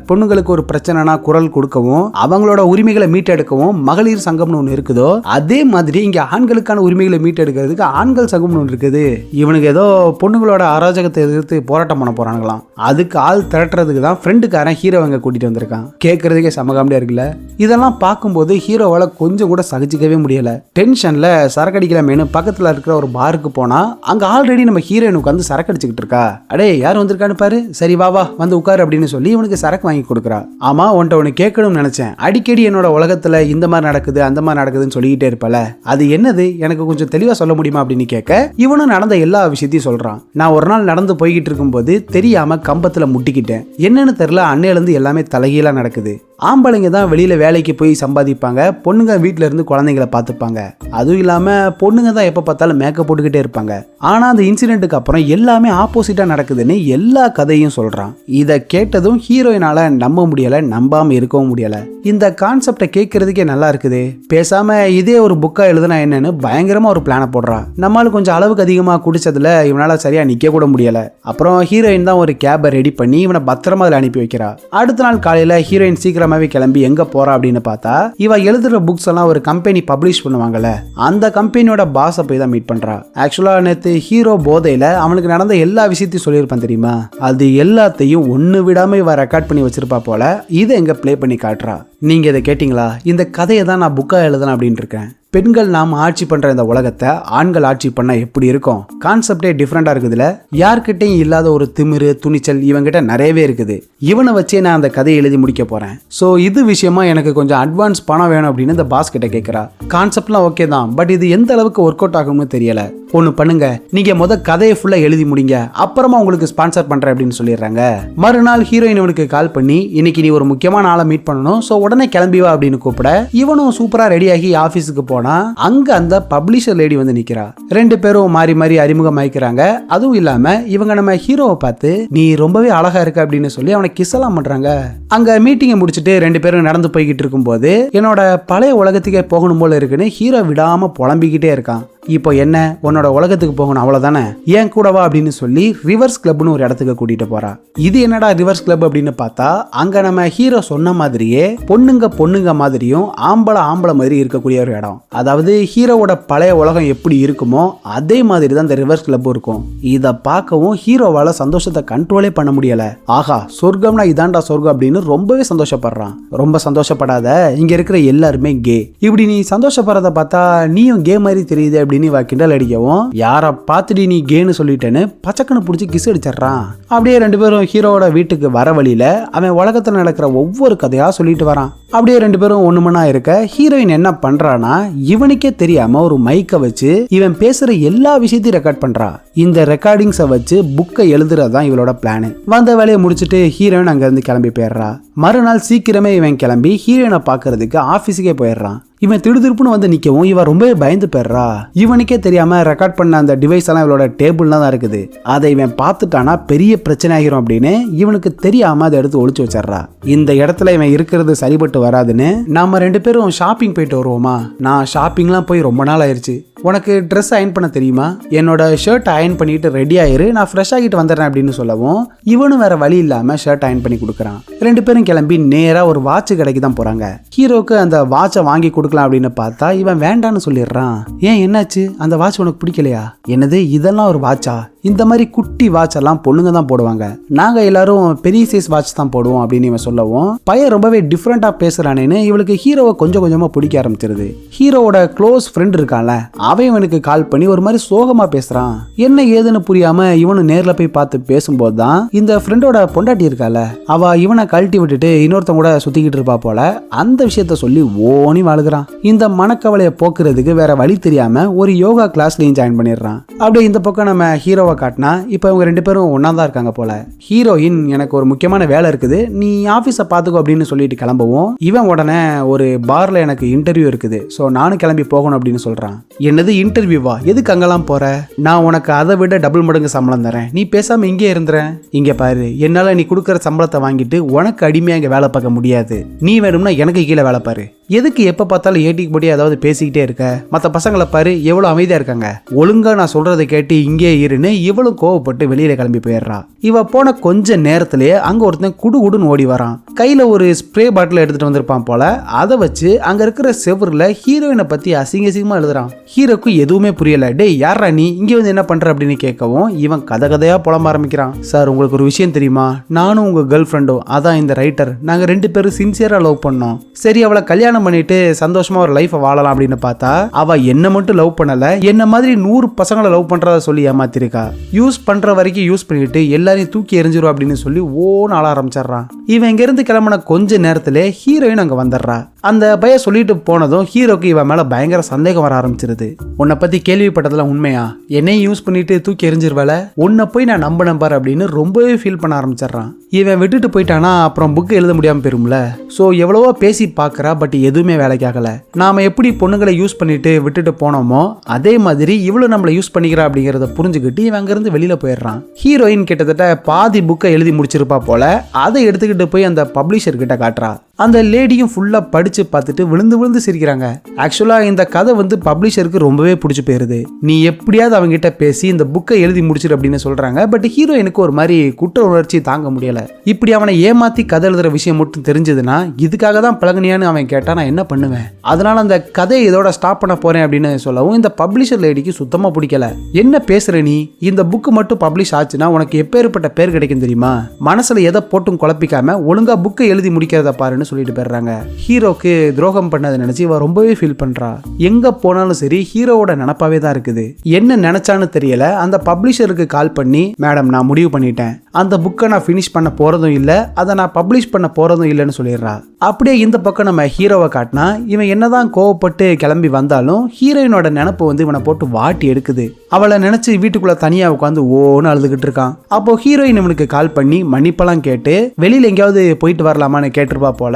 பொண்ணுங்களுக்கு ஒரு பிரச்சனைனா குரல் கொடுக்கவும் அவங்களோட உரிமைகளை மீட்டெடுக்கவும் மகளிர் சங்கம்னு ஒன்று இருக்குதோ, அதே மாதிரி இங்க ஆண்களுக்கான உரிமைகளை மீட்டெடுக்கிறதுக்கு ஆண்கள் சங்கம்னு ஒன்று இருக்குது. இவனுக்கு ஏதோ பொண்ணுங்களோட அராஜகத்தை எதிர்த்து போராட்டம் பண்ண போறாங்களாம். அதுக்கு ஆள் திரட்டுறதுக்கு தான் ஃப்ரெண்டுக்காரன் ஹீரோவை கூட்டிட்டு வந்திருக்கான். கேட்கறதுக்கே சமகாமடியா இருக்குல்ல. இதெல்லாம் பார்க்கும்போது ஹீரோவால கொஞ்சம் கூட சகிச்சிக்கவே முடியல. டென்ஷன்ல சரக்கடிக்கலாமேனு பக்கத்துல இருக்கிற ஒரு பாருக்கு போனா அங்க ஆல்ரெடி நம்ம ஹீரோயின் உட்காந்து சரக்கு அடிச்சுக்கிட்டு இருக்கா. அடே யார் வந்திருக்கான்னு பாரு, சரி வா வா வந்து உட்காரு அப்படின்னு சொல்லி இவனுக்கு சரக்கு வாங்கி கொடுக்குறா. ஆமா உன்ட்ட ஒன்று கேட்கணும்னு நினைச்சேன், அடிக்கடி என்னோட உலகத்துல இந்த மாதிரி நடக்குது அந்த மாதிரி நடக்குதுன்னு சொல்லிக்கிட்டே இருப்பல, அது என்னது எனக்கு கொஞ்சம் தெளிவா சொல்ல முடியுமா அப்படின்னு கேட்க இவனும் நடந்த எல்லா விஷயத்தையும் சொல்றான். நான் ஒரு நாள் நடந்து போய்கிட்டு இருக்கும்போது தெரியாம கம்பத்துல முட்டிக்கிட்டேன், என்னன்னு தெரியல, அன்னையில இருந்து எல்லாமே தலைகீழா நடக்குது. ஆம்பளைங்க தான் வெளியில வேலைக்கு போய் சம்பாதிப்பாங்க, பொண்ணுங்க வீட்டுல இருந்து குழந்தைங்களை பார்த்துப்பாங்க. அதுவும் இல்லாம பொண்ணுங்க தான் எப்ப பார்த்தாலும் மேக்கப் போட்டுக்கிட்டே இருப்பாங்க. ஆனா அந்த இன்சிடென்ட்டுக்கு அப்புறம் எல்லாமே ஆப்போசிட்டா நடக்குதுன்னு எல்லா கதையும் சொல்றான். இதை கேட்டதும் ஹீரோயினால நம்ப முடியல, நம்பாம இருக்கவும் முடியல. இந்த கான்செப்டை கேட்கறதுக்கே நல்லா இருக்குது, பேசாம இதே ஒரு புக்கா எழுதுனா என்னன்னு பயங்கரமா ஒரு பிளான போடுறா. நம்மளால கொஞ்சம் அளவுக்கு அதிகமா குடிச்சதுல இவனால சரியா நிக்க கூட முடியல. அப்புறம் ஹீரோயின் தான் ஒரு கேபை ரெடி பண்ணி இவனை பத்திரமா அதில் அனுப்பி வைக்கிறா. அடுத்த நாள் காலையில ஹீரோயின் சீக்கிரமாவே கிளம்பி எங்க போறா அப்படின்னு பார்த்தா, இவ எழுதுற புக்ஸ் எல்லாம் ஒரு கம்பெனி பப்ளிஷ் பண்ணுவாங்கல்ல, அந்த கம்பெனியோட பாஸை போய் தான் மீட் பண்றா. ஆக்சுவலா நேத்து ஹீரோ போதையில அவனுக்கு நடந்த எல்லா விஷயத்தையும் சொல்லியிருப்பான் தெரியுமா, அது எல்லாத்தையும் ஒண்ணு விடாம இவ ரெக்கார்ட் பண்ணி வச்சிருப்பா போல. இதை எங்க பிளே பண்ணி காட்டுறா. நீங்க இதை கேட்டீங்களா? இந்த கதையை தான் நான் புக்கா எழுதணும் அப்படின்னு இருக்கேன். பெண்கள் நாம் ஆட்சி பண்ற இந்த உலகத்தை ஆண்கள் ஆட்சி பண்ணா எப்படி இருக்கும்? கான்செப்டே டிஃப்ரெண்டா இருக்குதுல. யார்கிட்டையும் இல்லாத ஒரு திமிரு துணிச்சல் இவங்கிட்ட நிறையவே இருக்குது. இவனை வச்சே நான் அந்த கதையை எழுதி முடிக்க போறேன். ஸோ இது விஷயமா எனக்கு கொஞ்சம் அட்வான்ஸ் பணம் வேணும் அப்படின்னு இந்த பாஸ் கிட்ட கேட்கிறா. கான்செப்ட்லாம் ஓகே தான், பட் இது எந்த அளவுக்கு ஒர்க் அவுட் ஆகும்னு தெரியல. ஒன்று பண்ணுங்க, நீங்க கதையை ஃபுல்லா எழுதி முடிங்க, அப்புறமா உங்களுக்கு ஸ்பான்சர் பண்றேன் அப்படின்னு சொல்லிடுறாங்க. மறுநாள் ஹீரோயின் இவனுக்கு கால் பண்ணி, இன்னைக்கு நீ ஒரு முக்கியமான ஆளை மீட் பண்ணணும், ஸோ உடனே கிளம்பி வா அப்படின்னு கூப்பிட இவனும் சூப்பரா ரெடியாகி ஆஃபீஸுக்கு போன அங்க அந்த பப்ளிஷர் லேடி வந்து நிக்கிறா. ரெண்டு பேரும் மாறி மாறி அறிமுகமாயிக்கிறாங்க. அதுவும் இல்லாம இவங்க நம்ம ஹீரோவை பார்த்து நீ ரொம்பவே அழகா இருக்க அப்படின்னு சொல்லி அவனை கிஸ் எல்லாம் பண்றாங்க. அங்க மீட்டிங்கை முடிச்சுட்டு ரெண்டு பேரும் நடந்து போய்கிட்டு இருக்கும் போது என்னோட பழைய உலகத்துக்கே போகணும் போல இருக்குன்னு ஹீரோ விடாம புலம்பிக்கிட்டே இருக்கான். இப்போ என்ன, உன்னோட உலகத்துக்கு போகணும் அவ்வளவுதானே, ஏன் கூடவா அப்படின்னு சொல்லி ரிவர்ஸ் கிளப்னு ஒரு இடத்துக்கு கூட்டிட்டு போறா. இது என்னடா ரிவர்ஸ் கிளப் அப்படின்னு பார்த்தா, அங்க நம்ம ஹீரோ சொன்ன மாதிரியே பொண்ணுங்க மாதிரியும் ஆம்பளை மாதிரி இருக்கக்கூடிய ஒரு இடம். அதாவது ஹீரோவோட பழைய உலகம் எப்படி இருக்குமோ அதே மாதிரி தான் இந்த ரிவர்ஸ் கிளப் இருக்கும். இதை பார்க்கவும் ஹீரோவால சந்தோஷத்தை கண்ட்ரோலே பண்ண முடியல. ஆஹா, சொர்க்கம்னா இதான்டா சொர்க்கம் அப்படின்னு ரொம்பவே சந்தோஷப்படுறான். ரொம்ப சந்தோஷப்படாத, இங்க இருக்கிற எல்லாருமே கே. இப்படி நீ சந்தோஷப்படுறத பார்த்தா நீயும் கே மாதிரி தெரியுது அப்படின்னு கிண்டல் அடிக்கவும், யார பார்த்துட்டு நீ கேன்னு சொல்லிட்டேன்னு பச்சக்கன்னு பிடிச்சி கிஸ் அடிச்சிடறான். அப்படியே ரெண்டு பேரும் ஹீரோவோட வீட்டுக்கு வர வழியில அவன் உலகத்துல நடக்கிற ஒவ்வொரு கதையா சொல்லிட்டு வரான். அப்படியே ரெண்டு பேரும் ஒண்ணுமனா இருக்க ஹீரோயின் என்ன பண்றானா, இவனுக்கே தெரியாம ஒரு மைக்க வச்சு இவன் பேசுற எல்லா விஷயத்தையும் ரெக்கார்ட் பண்றா. இந்த ரெக்கார்டிங்ஸை வச்சு புக்கை எழுதுறதுதான் இவளோட பிளான். வந்த வேலையை முடிச்சுட்டு ஹீரோயின் அங்க இருந்து கிளம்பி போயிடுறா. மறுநாள் சீக்கிரமே இவன் கிளம்பி ஹீரோயினை பாக்குறதுக்கு ஆபீஸுக்கே போயிடுறான். இவன் திடுதிருப்புன்னு வந்து நிக்கவும் இவன் ரொம்பவே பயந்து போயிடுறா. இவனுக்கே தெரியாம ரெக்கார்ட் பண்ண அந்த டிவைஸ் எல்லாம் இவளோட டேபிள்ல தான் இருக்குது. அதை இவன் பார்த்துட்டானா பெரிய பிரச்சனை ஆகிரும் அப்படின்னு இவனுக்கு தெரியாம அதை எடுத்து ஒளிச்சு வச்சிடறா. இந்த இடத்துல இவன் இருக்கிறது சரிபட்டு வராதுன்னு நாம 2 பேரும் ஷாப்பிங் போயிட்டு வருவோமா, நான் ஷாப்பிங்லாம் போய் ரொம்ப நாள் ஆயிடுச்சு, உனக்கு ட்ரெஸ் அயன் பண்ண தெரியுமா, என்னோட ஷர்ட் அயன் பண்ணிட்டு ரெடி ஆயிரு, நான் ஃப்ரெஷ் ஆகிட்டு வந்துடுறேன் அப்படின்னு சொல்லவும் இவனும் வேற வழி இல்லாம ஷர்ட் அயன் பண்ணி கொடுக்குறான். 2 பேரும் கிளம்பி நேரா ஒரு வாட்ச் கடைக்கு தான் போறாங்க. ஹீரோக்கு அந்த வாட்சை வாங்கி கொடுக்கலாம் அப்படின்னு பார்த்தா இவன் வேண்டான்னு சொல்லிடுறான். ஏன் என்னாச்சு, அந்த வாட்ச் உனக்கு பிடிக்கலையா? என்னது இதெல்லாம் ஒரு வாட்சா, இந்த மாதிரி குட்டி வாட்ச் எல்லாம் பொண்ணுங்க தான் போடுவாங்க, நாங்க எல்லாரும் பெரிய சைஸ் வாட்ச் தான் போடுவோம் அப்படின்னு இவன் சொல்லவும் பையன் ரொம்பவே டிஃப்ரெண்டா பேசுறானேன்னு இவளுக்கு ஹீரோவை கொஞ்சம் கொஞ்சமா பிடிக்க ஆரம்பிச்சிருது. ஹீரோவோட க்ளோஸ் ஃப்ரெண்ட் இருக்கான்ல, அவன் இவனுக்கு கால் பண்ணி ஒரு மாதிரி சோகமா பேசுறான். என்ன ஏதுன்னு புரியாம இவனு நேர்ல போய் பார்த்து பேசும்போது தான் இந்த ஃப்ரெண்டோட பொண்டாட்டி இருக்கால, அவ இவனை கழட்டி விட்டுட்டு இன்னொருத்தன் கூட சுத்திக்கிட்டு இருப்பா போல. அந்த விஷயத்த சொல்லி ஓனி வாழுகிறான். இந்த மனக்கவலையை போக்குறதுக்கு வேற வழி தெரியாம ஒரு யோகா கிளாஸ்லயும் ஜாயின் பண்ணிடுறான். அப்படியே இந்த பக்கம் நம்ம ஹீரோவை காட்டினா இப்ப இவங்க 2 பேரும் ஒன்னா தான் இருக்காங்க போல. ஹீரோயின் எனக்கு ஒரு முக்கியமான வேலை இருக்குது, நீ ஆபீஸ பாத்துக்கோ அப்படின்னு சொல்லிட்டு கிளம்பவும் இவன் உடனே ஒரு பார்ல எனக்கு இன்டர்வியூ இருக்குது, சோ நானும் கிளம்பி போகணும் அப்படின்னு சொல்றான். என்னது இன்டர்வியூவா, எதுக்கு அங்கெல்லாம் போற, நான் உனக்கு அதை விட டபுள் மடங்கு சம்பளம் தரேன், நீ பேசாம இங்கே இருந்துறேன். இங்க பாரு, என்னால நீ கொடுக்கற சம்பளத்தை வாங்கிட்டு உனக்கு அடிமையா இங்க வேலை பார்க்க முடியாது, நீ வேணும்னா எனக்கு கீழே வேலை பாரு. எதுக்கு எப்ப பார்த்தாலும் ஏட்டிக்கு போட்டி ஏதாவது பேசிக்கிட்டே இருக்க, மற்ற பசங்களை பாரு எவ்வளவு அமைதியா இருக்காங்க, ஒழுங்கா நான் சொல்றதை கேட்டு இங்கே இருன்னு இவளும் கோவப்பட்டு வெளியில கிளம்பி போயிடுறா. இவ போன கொஞ்ச நேரத்திலேயே அங்க ஒருத்தன் குடுகுடுன்னு ஓடி வரான். கையில ஒரு ஸ்ப்ரே பாட்டில் எடுத்துட்டு வந்திருப்பான் போல. அதை வச்சு அங்க இருக்கிற செவருல ஹீரோயினை பத்தி அசிங்கமா எழுதுறான். ஹீரோக்கு எதுவுமே புரியல. டேய் யாரா நீ, இங்க வந்து என்ன பண்ற அப்படின்னு கேட்கவும் இவன் கதையா புலம்ப ஆரம்பிக்கிறான். சார் உங்களுக்கு ஒரு விஷயம் தெரியுமா, நானும் உங்க கேர்ள் ஃப்ரெண்டும், அதான் இந்த ரைட்டர், நாங்க 2 பேரும் சின்சியரா லவ் பண்ணோம். சரி அவளை கல்யாணம் பண்ணிட்டு சந்தோஷமா ஒரு லைஃப் வாழலாம் அப்படின்னு பார்த்தா அவ என்ன மட்டும் லவ் பண்ணல, என்ன மாதிரி 100 பசங்களை லவ் பண்றத சொல்லி ஏமாத்திருக்கா. யூஸ் பண்ற வரைக்கும் யூஸ் பண்ணிட்டு எல்லாரையும் தூக்கி எறிஞ்சிரும் அப்படின்னு சொல்லி ஓன்னு ஆள ஆரம்பிச்சிடறான். இவன் இங்க இருந்து கிளம்பின கொஞ்ச நேரத்திலே ஹீரோயின் அங்க வந்துடுறா. அந்த பையன் சொல்லிட்டு போனதும் ஹீரோக்கு இவன் மேல பயங்கர சந்தேகம் வர ஆரம்பிச்சிருது. உன்னை பத்தி கேள்விப்பட்டதெல்லாம் உண்மையா, என்னையும் யூஸ் பண்ணிட்டு தூக்கி எறிஞ்சிருவேல, உன்னை போய் நான் நம்பினேன் பாரு அப்படின்னு ரொம்பவே ஃபீல் பண்ண ஆரம்பிச்சிடறான். இவன் விட்டுட்டு போயிட்டானா அப்புறம் புக் எழுத முடியாம போயிரும்ல. சோ எவ்வளவோ பேசி பாக்குறா, பட் எதுவுமே வேலைக்கு ஆகல. நாம எப்படி பொண்ணுங்களை யூஸ் பண்ணிட்டு விட்டுட்டு போனோமோ அதே மாதிரி இவ்வளவு நம்மளை யூஸ் பண்ணிக்கிறா அப்படிங்கறத புரிஞ்சுக்கிட்டு இவன் அங்க இருந்து வெளியில போயிடுறான். ஹீரோயின் கிட்டத்தட்ட பாதி புக்கை எழுதி முடிச்சிருப்பா போல. அதை எடுத்துக்கிட்டு போய் அந்த பப்ளிஷர் கிட்ட காட்டுறா. அந்த லேடியும் ஃபுல்லா படிச்சு பார்த்துட்டு விழுந்து விழுந்து சிரிக்கிறாங்க. ஆக்சுவலா இந்த கதை வந்து பப்ளிஷருக்கு ரொம்பவே பிடிச்சு போயிருது. நீ எப்படியாவது அவங்க கிட்ட பேசி இந்த புக்கை எழுதி முடிச்சிரு அப்படின்னு சொல்றாங்க. பட் ஹீரோயினுக்கு ஒரு மாதிரி குற்ற உணர்ச்சி தாங்க முடியல. இப்படி அவனை ஏமாத்தி கதை எழுதுற விஷயம் மட்டும் தெரிஞ்சதுன்னா இதுக்காக தான் பழகுனியான்னு அவன் கேட்டா நான் என்ன பண்ணுவேன், அதனால அந்த கதையை இதோட ஸ்டாப் பண்ண போறேன் அப்படின்னு சொல்லவும் இந்த பப்ளிஷர் லேடிக்கு சுத்தமா பிடிக்கல. என்ன பேசுற நீ, இந்த புக்கு மட்டும் பப்ளிஷ் ஆச்சுன்னா உனக்கு எப்பேற்பட்ட பேர் கிடைக்கும் தெரியுமா, மனசுல எதை போட்டும் குழப்பிக்காம ஒழுங்கா புக்கை எழுதி முடிக்கிறத பாருன்னு சொல்லிட்டு போயிடுறாங்க. ஹீரோக்கு துரோகம் பண்ணதை நினைச்சு இவ ரொம்பவே ஃபீல் பண்றா. எங்க போனாலும் சரி ஹீரோவோட நினப்பாவே தான் இருக்குது. என்ன நினைச்சான்னு தெரியல. அந்த பப்ளிஷருக்கு கால் பண்ணி மேடம் நான் முடிவு பண்ணிட்டேன், அந்த புக்கை நான் ஃபினிஷ் பண்ண போறதும் இல்ல, அதை நான் பப்ளிஷ் பண்ண போறதும் இல்லைன்னு சொல்லிடுறா. அப்படியே இந்த பக்கம் நம்ம ஹீரோவை காட்டினா இவன் என்னதான் கோவப்பட்டு கிளம்பி வந்தாலும் ஹீரோயினோட நினப்பு வந்து இவனை போட்டு வாட்டி எடுக்குது. அவளை நினைச்சு வீட்டுக்குள்ள தனியா உட்காந்து ஓன்னு அழுதுகிட்டு இருக்கான். அப்போ ஹீரோயின் இவனுக்கு கால் பண்ணி மன்னிப்பெல்லாம் கேட்டு வெளியில எங்கேயாவது போயிட்டு வரலாமான்னு கேட்டிருப்பா போல.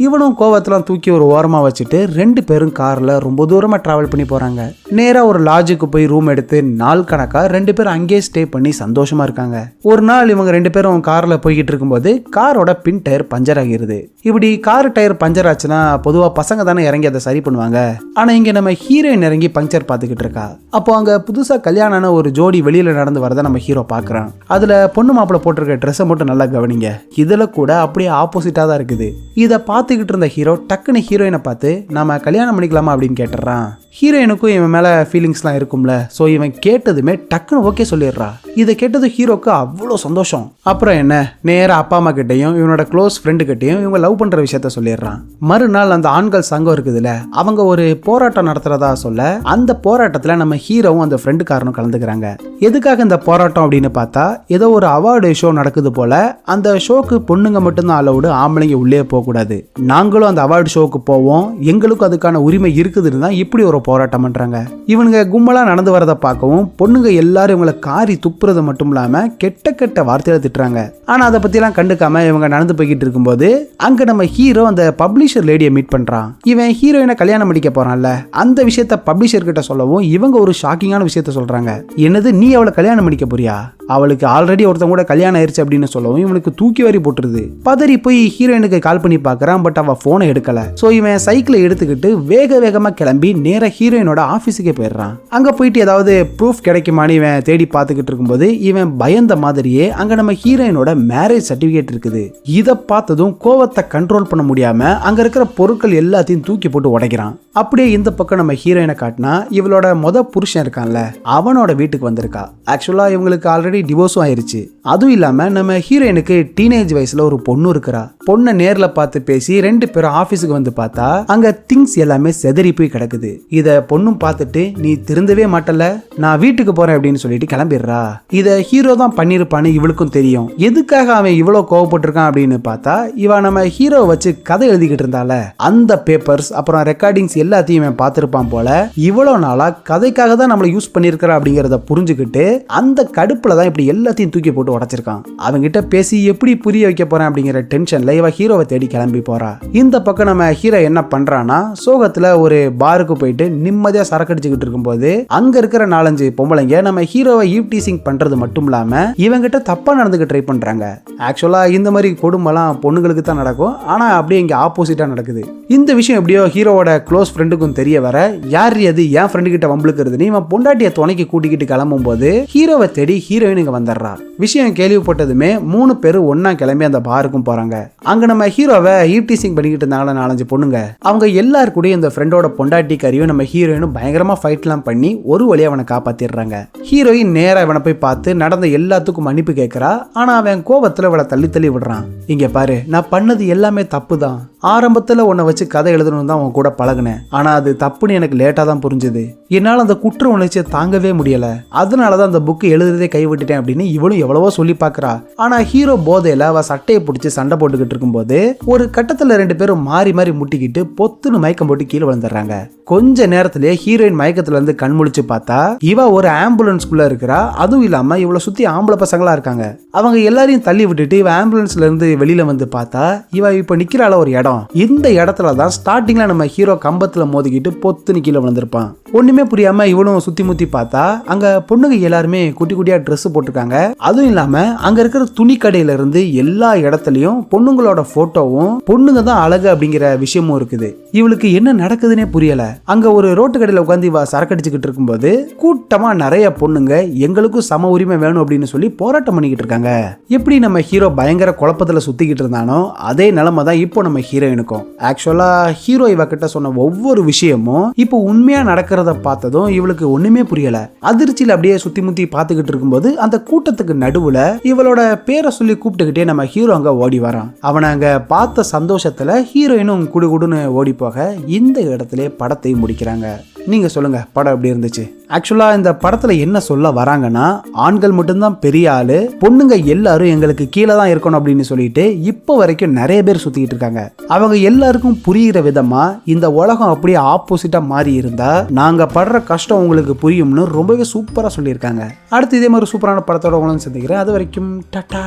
இவனும் கோவத்தெல்லாம் தூக்கி ஒரு ஓரமா வச்சுட்டு 2 பேரும் கார்ல ரொம்ப தூரமா டிராவல் பண்ணி போறாங்க. நேரா ஒரு லாட்ஜுக்கு போய் ரூம் எடுத்து நாள் கணக்கா 2 பேரும் அங்கேயே ஸ்டே பண்ணி சந்தோஷமா இருக்காங்க. ஒரு நாள் இவங்க 2 பேரும் கார்ல போய்கிட்டு இருக்கும்போது காரோட பின் டயர் பஞ்சர் ஆகிருது. இப்படி கார் டயர் பஞ்சர் ஆச்சுன்னா பொதுவா பசங்க தானே இறங்கி அதை சரி பண்ணுவாங்க. ஆனா இங்க நம்ம ஹீரோயின் இறங்கி பஞ்சர் பார்த்துக்கிட்டு இருக்கா. அப்போ அங்க புதுசா கல்யாணம் ஒரு ஜோடி வெளியில நடந்து வரதை நம்ம ஹீரோ பாக்குறான். அதுல பொண்ணு மாப்பிள்ள போட்டிருக்க ட்ரெஸ்ஸை மட்டும் நல்லா கவனிங்க, இதுல கூட அப்படியே ஆப்போசிட்டா தான் இருக்குது. இதை பார்த்துக்கிட்டு இருந்த ஹீரோ டக்குன்னு ஹீரோயினை பார்த்து நாம கல்யாணம் பண்ணிக்கலாமா அப்படின்னு கேட்டுறான். ஹீரோயினுக்கும் இவன் மேல ஃபீலிங்ஸ்லாம் இருக்கும்ல, சோ இவன் கேட்டதுமே டக்குன்னு ஓகே சொல்லிடுறா. இதை கேட்டது ஹீரோக்கு அவ்வளோ சந்தோஷம். அப்புறம் என்ன, நேரா அப்பா அம்மா கிட்டையும் இவனோட க்ளோஸ் ஃப்ரெண்டு கிட்டையும் இவங்க லவ் பண்ற விஷயத்த சொல்லிடுறான். மறுநாள் அந்த ஆண்கள் சங்கம் இருக்குதுல்ல, அவங்க ஒரு போராட்டம் நடத்துறதா சொல்ல அந்த போராட்டத்துல நம்ம ஹீரோவும் அந்த ஃப்ரெண்டுக்காரனும் கலந்துக்கிறாங்க. எதுக்காக இந்த போராட்டம் அப்படின்னு பார்த்தா ஏதோ ஒரு அவார்டு ஷோ நடக்குது போல. அந்த ஷோக்கு பொண்ணுங்க மட்டும்தான் அலவுடு, ஆம்பளைங்க உள்ளே போக கூடாது. நாங்களும் அந்த அவார்டு ஷோக்கு போவோம், எங்களுக்கும் அதுக்கான உரிமை இருக்குதுன்னு தான் இப்படி ஒரு ஒரு போராட்டம் பண்றாங்க. இவனுங்க கும்பலா நடந்து வரதை பார்க்கவும் பொண்ணுங்க எல்லாரும் இவங்களை காரி துப்புறது மட்டும் இல்லாம கெட்ட கெட்ட வார்த்தையில திட்டுறாங்க. ஆனா அதை பத்தி எல்லாம் கண்டுக்காம இவங்க நடந்து போய்கிட்டு இருக்கும்போது அங்க நம்ம ஹீரோ அந்த பப்ளிஷர் லேடியை மீட் பண்றான். இவன் ஹீரோயினை கல்யாணம் பண்ணிக்க போறான்ல, அந்த விஷயத்த பப்ளிஷர் கிட்ட சொல்லவும் இவங்க ஒரு ஷாக்கிங்கான விஷயத்த சொல்றாங்க. என்னது, நீ அவளை கல்யாணம் பண்ணிக்க போறியா? அவளுக்கு ஆல்ரெடி ஒருத்தவங்க கூட கல்யாணம் ஆயிருச்சு அப்படின்னு சொல்லவும் இவனுக்கு தூக்கி வாரி போட்டுருது. பதறி போய் ஹீரோயினுக்கு கால் பண்ணி பாக்குறான். பட் அவ போனை எடுக்கல. சோ இவன் சைக்கிளை எடுத்துக்கிட்டு வேக வேகமா கிளம்பி நேர ஹீரோயினோட ஆபீஸுக்கே போயிடுறான். அங்க போயிட்டு ஏதாவது ப்ரூஃப் கிடைக்குமான்னு இவன் தேடி பார்த்துக்கிட்டு இருக்கும்போது இவன் பயந்த மாதிரியே அங்க நம்ம ஹீரோயினோட மேரேஜ் சர்டிபிகேட் இருக்குது. இதை பார்த்ததும் கோவத்தை கண்ட்ரோல் பண்ண முடியாம அங்க இருக்கிற பொருட்கள் எல்லாத்தையும் தூக்கி போட்டு உடைக்கிறான். அப்படியே இந்த பக்கம் நம்ம ஹீரோயினை காட்டினா இவளோட புருஷன் இருக்கான்ல, அவனோட வீட்டுக்கு வந்திருக்கா. ஆக்சுவலா இவங்களுக்கு ஆல்ரெடி டிவோர்ஸும் ஆயிருச்சு. அதுவும் இல்லாம நம்ம ஹீரோயினுக்கு டீனேஜ் வயசுல ஒரு பொண்ணு இருக்கிறா. பொண்ணை நேர்ல பார்த்து பேசி 2 பேரும் ஆபீஸுக்கு வந்து பார்த்தா அங்க திங்ஸ் எல்லாமே செதறி போய் கிடக்குது. இத பொண்ணும் பார்த்துட்டு நீ திருந்தவே மாட்டல, நான் வீட்டுக்கு போறேன் அப்படின்னு சொல்லிட்டு கிளம்பிடுறா. இத ஹீரோ தான் பண்ணிருப்பான்னு இவளுக்கும் தெரியும். எதுக்காக அவன் இவ்வளவு கோவப்பட்டிருக்கான் அப்படின்னு பார்த்தா இவன் நம்ம ஹீரோ வச்சு கதை எழுதிக்கிட்டு இருந்தால, அந்த பேப்பர்ஸ் அப்புறம் ரெக்கார்டிங்ஸ் எல்லாத்தையும் பார்த்திருப்பான் போல. இவ்வளவு நாளா கதைக்காக தான் நம்மளை யூஸ் பண்ணிருக்கிறா அப்படிங்கறத புரிஞ்சுக்கிட்டு அந்த கடுப்புல தான் இப்படி எல்லாத்தையும் தூக்கி போட்டு உடைச்சிருக்கான். அவங்கிட்ட பேசி எப்படி புரிய வைக்க போறேன் அப்படிங்கிற டென்ஷன்ல இவ ஹீரோவை தேடி கிளம்பி போறா. இந்த பக்கம் நம்ம ஹீரோ என்ன பண்றான்னா சோகத்துல ஒரு பாருக்கு போயிட்டு நிம்மதியா சரக்கடிச்சுக்கிட்டு இருக்கும்போது அங்க இருக்கிற 4-5 பொம்பளைங்க நம்ம ஹீரோவை ஈவ்டீசிங் பண்றது மட்டும் இல்லாம இவங்கிட்ட தப்பா நடந்துக்க ட்ரை பண்றாங்க. ஆக்சுவலா இந்த மாதிரி கொடுமைலாம் பொண்ணுங்களுக்கு தான் நடக்கும். ஆனா அப்படியே இங்க ஆப்போசிட்டா நடக்குது. இந்த விஷயம் எப்படியோ ஹீரோவோட க்ளோஸ் ஃப்ரெண்டுக்கும் தெரிய வர, யார் அது என் ஃப்ரெண்டு கிட்ட வம்பளுக்குறதுன்னு இவன் பொண்டாட்டிய துணைக்கு கூட்டிக்கிட்டு கிளம்பும் போது ஹீரோவை தேடி ஹீரோயின் இங்க வந்துடுறா. விஷயம் கேள்விப்பட்டதுமே 3 பேரும் ஒன்னா கிளம்பி அந்த பாருக்கும் போறாங்க. அங்க நம்ம ஹீரோவை ஈவ்டீசிங் பண்ணிக்கிட்டு இருந்தாங்களா 4-5 பொண்ணுங்க, அவங்க எல்லாரும் கூட இந்த ஃப்ரெண்டோட பொண்டாட்டி கறியும் நம்ம ஹீரோயினும் பயங்கரமா ஃபைட்லாம் பண்ணி ஒரு வழியா அவனை காப்பாத்திடுறாங்க. ஹீரோயின் நேரா அவனை போய் பார்த்து நடந்த எல்லாத்துக்கும் மன்னிப்பு கேட்கறா. ஆனா அவன் கோபத்துல அவளை தள்ளி தள்ளி விடுறான். இங்க பாரு, நான் பண்ணது எல்லாமே தப்பு தான். ஆரம்பத்துல உன்னை வச்சு கதை எழுதணும் தான் உன் கூட பழகுனேன். ஆனா அது தப்புன்னு எனக்கு லேட்டா தான் புரிஞ்சுது. என்னால அந்த குற்ற உணர்ச்சியை தாங்கவே முடியல. அதனாலதான் அந்த புக்கு எழுதுறதே கைவிட்டுட்டேன் அப்படின்னு இவளும் எவ்வளவோ சொல்லி பாக்குறா. ஆனா ஹீரோ போதையில அவ சட்டையை பிடிச்சி சண்டை போட்டுக்கிட்டு இருக்கும்போது ஒரு கட்டத்துல 2 பேரும் மாறி மாறி முட்டிக்கிட்டு பொத்துன்னு மயக்கம் போட்டு கீழே விழுந்துடுறாங்க. கொஞ்ச நேரத்திலேயே ஹீரோயின் மயக்கத்துல இருந்து கண் முழிச்சு பார்த்தா இவ ஒரு ஆம்புலன்ஸ்குள்ள இருக்கிறா. அதுவும் இல்லாம இவளை சுத்தி ஆம்பளை பசங்களா இருக்காங்க. அவங்க எல்லாரையும் தள்ளி விட்டுட்டு இவ ஆம்புலன்ஸ்ல இருந்து வெளியில வந்து பார்த்தா இவ இப்ப நிக்கிறாள ஒரு இடம். இந்த இடத்துல தான் ஸ்டார்டிங்ல நம்ம ஹீரோ கம்பத்துல மோதிக்கிட்டு பொத்துன்னு கீழே விழுந்திருப்பான். ஒண்ணுமே புரியாம இவளும் சுத்தி முத்தி பார்த்தா அங்க பொண்ணுங்க எல்லாருமே குட்டி குட்டியா ட்ரெஸ் போட்டிருக்காங்க. அதுவும் இல்லாம அங்க இருக்கிற துணி கடையில இருந்து எல்லா இடத்துலயும் பொண்ணுங்களோட போட்டோவும் பொண்ணுங்க தான் அழகு அப்படிங்கிற விஷயமும் இருக்குது. இவளுக்கு என்ன நடக்குதுன்னே புரியல. அங்க ஒரு ரோட்டு கடையில உட்காந்து இவ சரக்கடிச்சுக்கிட்டு இருக்கும்போது கூட்டமா நிறைய பொண்ணுங்க எங்களுக்கும் சம உரிமை வேணும் அப்படின்னு சொல்லி போராட்டம் பண்ணிக்கிட்டு இருக்காங்க. எப்படி நம்ம ஹீரோ பயங்கர குழப்பத்துல சுத்திக்கிட்டு இருந்தானோ அதே நிலைமை தான் இப்போ நம்ம ஹீரோயினுக்கும். ஆக்சுவலா ஹீரோ இவ கிட்ட சொன்ன ஒவ்வொரு விஷயமும் இப்போ உண்மையா நடக்கிறத பார்த்ததும் இவளுக்கு ஒண்ணுமே புரியல. அதிர்ச்சியில அப்படியே சுத்தி முத்தி பார்த்துக்கிட்டு இருக்கும்போது அந்த கூட்டத்துக்கு நடுவுல இவளோட பேரை சொல்லி கூப்பிட்டுக்கிட்டே நம்ம ஹீரோ அங்க ஓடி வரான். அவனை அங்க பார்த்த சந்தோஷத்துல ஹீரோயினும் குடுகுடுன்னு ஓடி போக இந்த இடத்துல படத்தை முடிக்கிறாங்க. நீங்க சொல்லுங்க, படம் எப்படி இருந்துச்சு? ஆக்சுவலா இந்த படத்துல என்ன சொல்ல வராங்கன்னா, ஆண்கள் மட்டும்தான் பெரிய ஆளு, பொண்ணுங்க எல்லாரும் எங்களுக்கு கீழே தான் இருக்கணும் அப்படின்னு சொல்லிட்டு இப்போ வரைக்கும் நிறைய பேர் சுத்திக்கிட்டு இருக்காங்க. அவங்க எல்லாருக்கும் புரியுற விதமா இந்த உலகம் அப்படியே ஆப்போசிட்டா மாறி இருந்தா நாங்க படுற கஷ்டம் உங்களுக்கு புரியும்னு ரொம்பவே சூப்பரா சொல்லியிருக்காங்க. அடுத்து இதே மாதிரி சூப்பரான படத்தோட உங்களை சந்திக்கிறேன். அது வரைக்கும் டாடா.